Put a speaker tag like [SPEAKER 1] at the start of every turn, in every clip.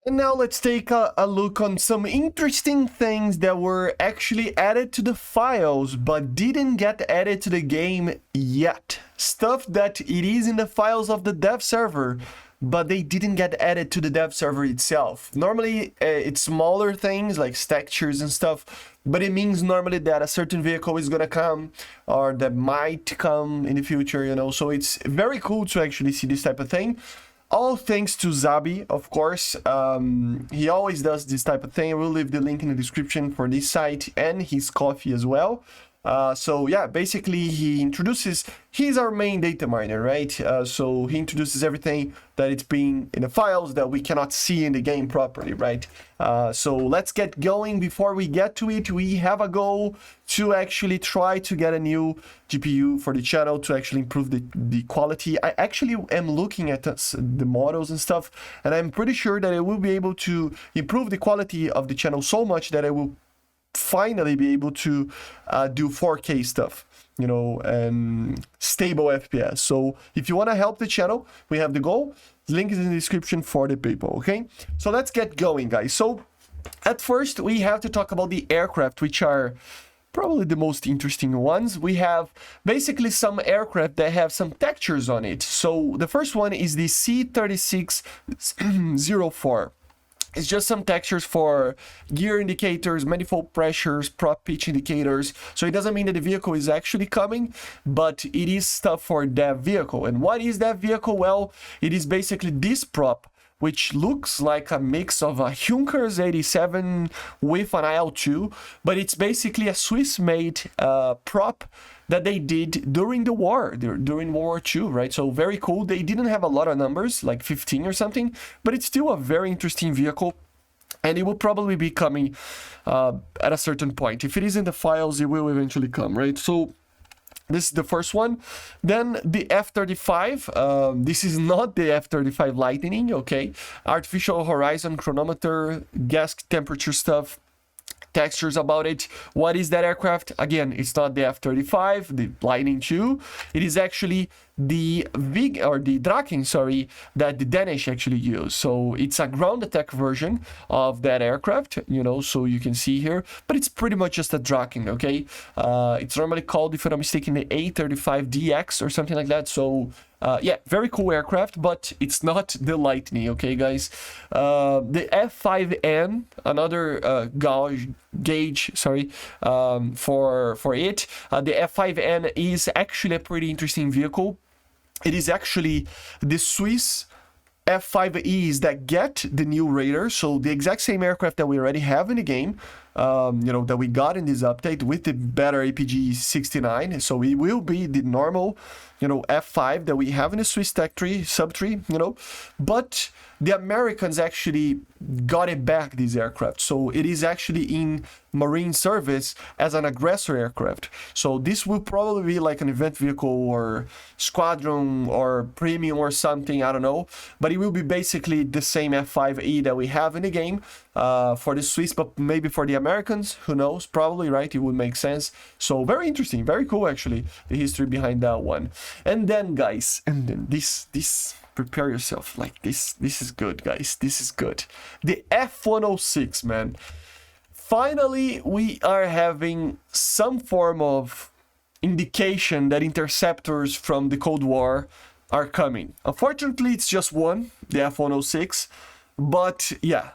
[SPEAKER 1] And now let's take a look on some interesting things that were actually added to the files but didn't get added to the game yet. Stuff that it is in the files of the dev server, but they didn't get added to the dev server itself. Normally, it's smaller things like textures and stuff, but it means normally that a certain vehicle is gonna come or that might come in the future, you know, so it's very cool to actually see this type of thing. All thanks to Zabi, of course. He always does this type of thing. We'll leave the link in the description for this site and his coffee as well. So yeah, basically he's our main data miner, right? So he introduces everything that it's been in the files that we cannot see in the game properly, right? So let's get going. Before we get to it, we have a goal to actually try to get a new GPU for the channel to actually improve the quality. I actually am looking at the models and stuff, and I'm pretty sure that I will be able to improve the quality of the channel so much that I will finally be able to do 4K stuff, you know, and stable FPS. So if you want to help the channel, we have the goal. Link is in the description for the PayPal, okay? So let's get going, guys. So at first, we have to talk about the aircraft, which are probably the most interesting ones. We have basically some aircraft that have some textures on it. So the first one is the C3604. It's just some textures for gear indicators, manifold pressures, prop pitch indicators. So it doesn't mean that the vehicle is actually coming, but it is stuff for that vehicle. And what is that vehicle? Well, it is basically this prop, which looks like a mix of a Junkers 87 with an IL-2, but it's basically a Swiss-made prop that they did during the war, during World War II, right? So very cool. They didn't have a lot of numbers, like 15 or something, but it's still a very interesting vehicle. And it will probably be coming at a certain point. If it is in the files, it will eventually come, right? So this is the first one. Then the F35. This is not the F35 Lightning, okay? Artificial horizon chronometer, gas temperature stuff, textures about it. What is that aircraft? Again, it's not the F-35, the Lightning II. It is actually the Draken, sorry, that the Danish actually use. So it's a ground attack version of that aircraft, you know, so you can see here, but it's pretty much just a Draken, okay? It's normally called, if I'm not mistaken, the A35DX or something like that. So yeah, very cool aircraft, but it's not the Lightning, okay, guys? The F5N, another gauge, sorry, for it. The F5N is actually a pretty interesting vehicle. It is actually the Swiss F5Es that get the new Raider, so the exact same aircraft that we already have in the game, you know, that we got in this update with the better APG 69. So it will be the normal, you know, F5 that we have in the Swiss Tech tree, subtree, you know, but the Americans actually got it back, this aircraft. So it is actually in Marine service as an aggressor aircraft. So this will probably be like an event vehicle or squadron or premium or something, I don't know. But it will be basically the same F5E that we have in the game for the Swiss, but maybe for the Americans, who knows, probably, right? It would make sense. So very interesting, very cool actually, the history behind that one. And then guys, and then this prepare yourself, like this is good, guys, this is good. The F-106, man. Finally, we are having some form of indication that interceptors from the Cold War are coming. Unfortunately, it's just one, the F-106, but yeah.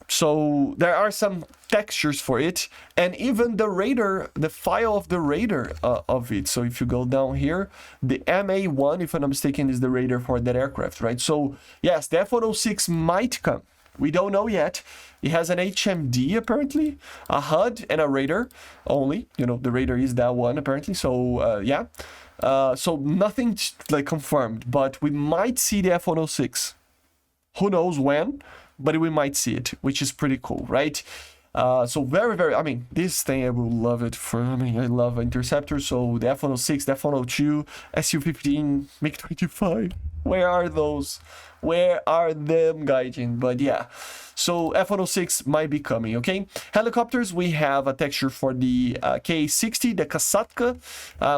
[SPEAKER 1] So there are some textures for it, and even the radar, the file of the radar of it. So if you go down here, the MA1, if I'm not mistaken, is the radar for that aircraft, right? So yes, the F-106 might come. We don't know yet. It has an HMD apparently, a HUD and a radar only. You know, the radar is that one apparently. So yeah, so nothing like confirmed, but we might see the F-106. Who knows when? But we might see it, which is pretty cool, right? So very, very, I mean, this thing, I will love it for, I mean, I love interceptors. So the F-106, the F-102, Su-15, MiG-25, where are those? Where are them, Gaijin? But yeah, so F-106 might be coming, okay? Helicopters, we have a texture for the K-60, the Kasatka,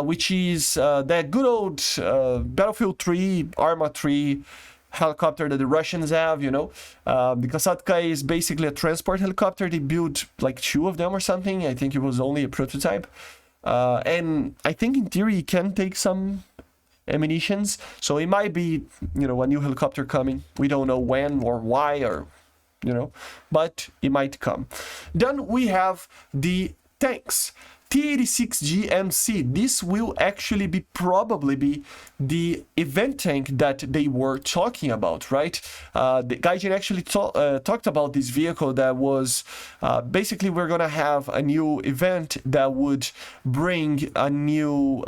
[SPEAKER 1] which is that good old Battlefield 3, Arma 3, helicopter that the Russians have, you know. The Kasatka is basically a transport helicopter. They built like 2 of them or something. I think it was only a prototype. And I think in theory it can take some ammunitions. So it might be, you know, a new helicopter coming. We don't know when or why or, you know, but it might come. Then we have the tanks. T-86 GMC. This will actually be probably be the event tank that they were talking about, right? The Gaijin actually talked about this vehicle that was basically we're gonna have a new event that would bring a new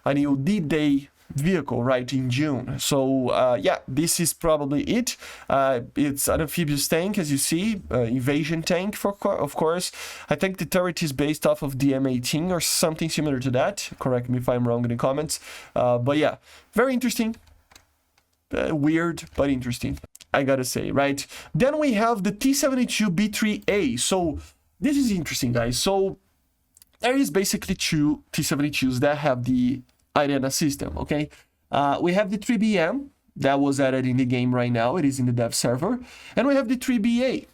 [SPEAKER 1] D-Day vehicle, right, in June. So yeah, this is probably it. It's an amphibious tank, as you see, invasion tank, of course. I think the turret is based off of the M18 or something similar to that. Correct me if I'm wrong in the comments. But yeah, very interesting. Weird, but interesting, I gotta say, right? Then we have the T-72B3A. So this is interesting, guys. So there is basically 2 T-72s that have the Arena system, okay? We have the 3BM that was added in the game right now. It is in the dev server. And we have the 3BA.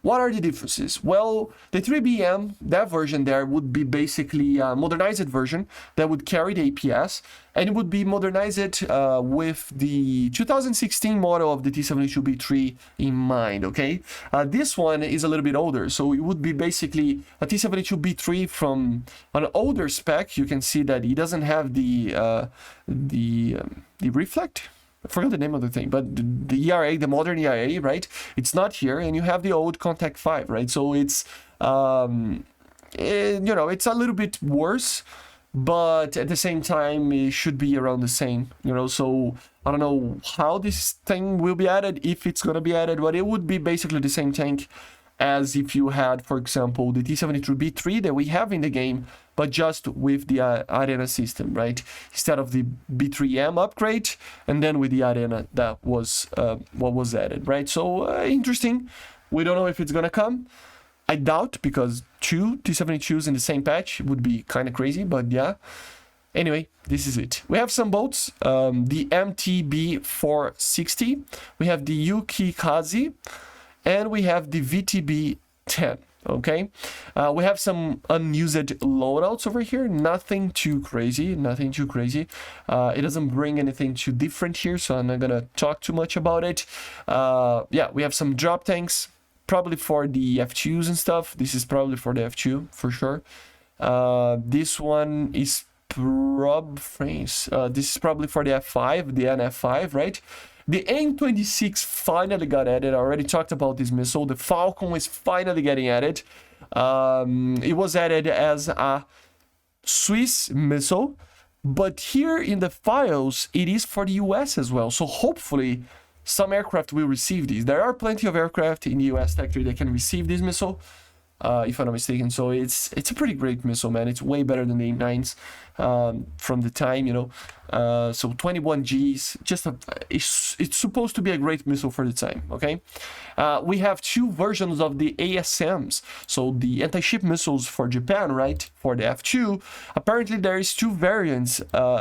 [SPEAKER 1] What are the differences? Well, the 3BM, that version there would be basically a modernized version that would carry the APS, and it would be modernized with the 2016 model of the T-72B3 in mind, okay? This one is a little bit older, so it would be basically a T-72B3 from an older spec. You can see that it doesn't have the reflect. I forgot the name of the thing, but the ERA, the modern ERA, right? It's not here, and you have the old Contact 5, right? So it's, you know, it's a little bit worse, but at the same time, it should be around the same, you know? So I don't know how this thing will be added, if it's going to be added, but it would be basically the same tank as if you had, for example, the T-72B3 that we have in the game, but just with the Arena system, right? Instead of the B3M upgrade, and then with the Arena, that was what was added, right? So interesting. We don't know if it's gonna come. I doubt, because 2 T-72s in the same patch would be kind of crazy, but yeah. Anyway, this is it. We have some boats. The MTB-460. We have the Yuki Kazi. And we have the VTB-10, okay? We have some unused loadouts over here. Nothing too crazy, nothing too crazy. It doesn't bring anything too different here, so I'm not gonna talk too much about it. Yeah, we have some drop tanks, probably for the F2s and stuff. This is probably for the F2, for sure. This one is this is probably for the F5, the NF5, right? The AIM-26 finally got added. I already talked about this missile. The Falcon is finally getting added. It was added as a Swiss missile, but here in the files, it is for the US as well. So hopefully some aircraft will receive these. There are plenty of aircraft in the US factory that can receive this missile, if I'm not mistaken. So it's a pretty great missile, man. It's way better than the AIM-9s from the time, you know. So 21 Gs, it's supposed to be a great missile for the time, okay? We have 2 versions of the ASMs, so the anti-ship missiles for Japan, right? For the F2, apparently there is 2 variants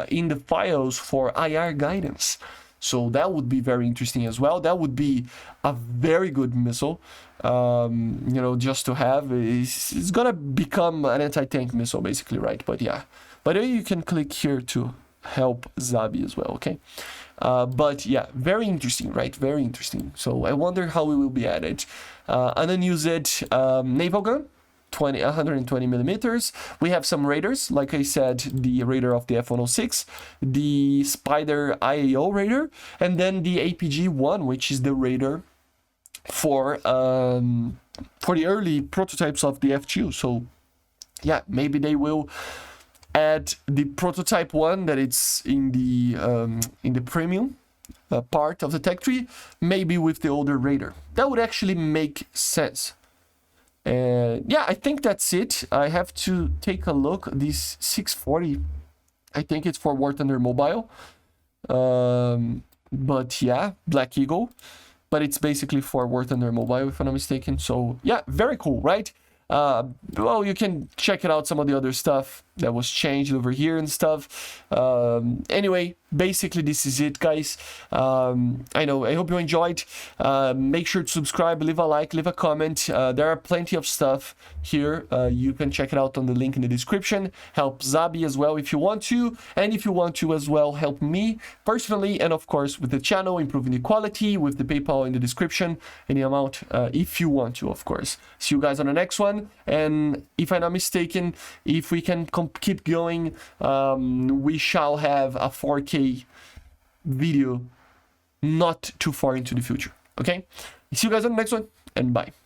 [SPEAKER 1] in the files for IR guidance. So that would be very interesting as well. That would be a very good missile, you know, just to have. It's gonna become an anti-tank missile, basically, right? But yeah, but you can click here to help Zabi as well, okay? But yeah, very interesting, right? Very interesting. So I wonder how it will be added. An unused naval gun. 120 millimeters. We have some radars, like I said, the radar of the F-106, the Spider IAO radar, and then the APG-1, which is the radar for the early prototypes of the F2. So yeah, maybe they will add the prototype one that it's in the premium part of the tech tree, maybe with the older radar. That would actually make sense. Yeah, I think that's it. I have to take a look. This 640, I think it's for War Thunder Mobile. But yeah, Black Eagle. But it's basically for War Thunder Mobile, if I'm not mistaken. So yeah, very cool, right? Well, you can check it out, some of the other stuff that was changed over here and stuff. Anyway, basically this is it, guys. I hope you enjoyed. Make sure to subscribe, leave a like, leave a comment. There are plenty of stuff here. You can check it out on the link in the description. Help Zabi as well if you want to, and if you want to as well, help me personally, and of course with the channel, improving the quality, with the PayPal in the description, any amount, if you want to, of course. See you guys on the next one, and if I'm not mistaken, if we can keep going, we shall have a 4K video not too far into the future. Okay, see you guys on the next one, and bye.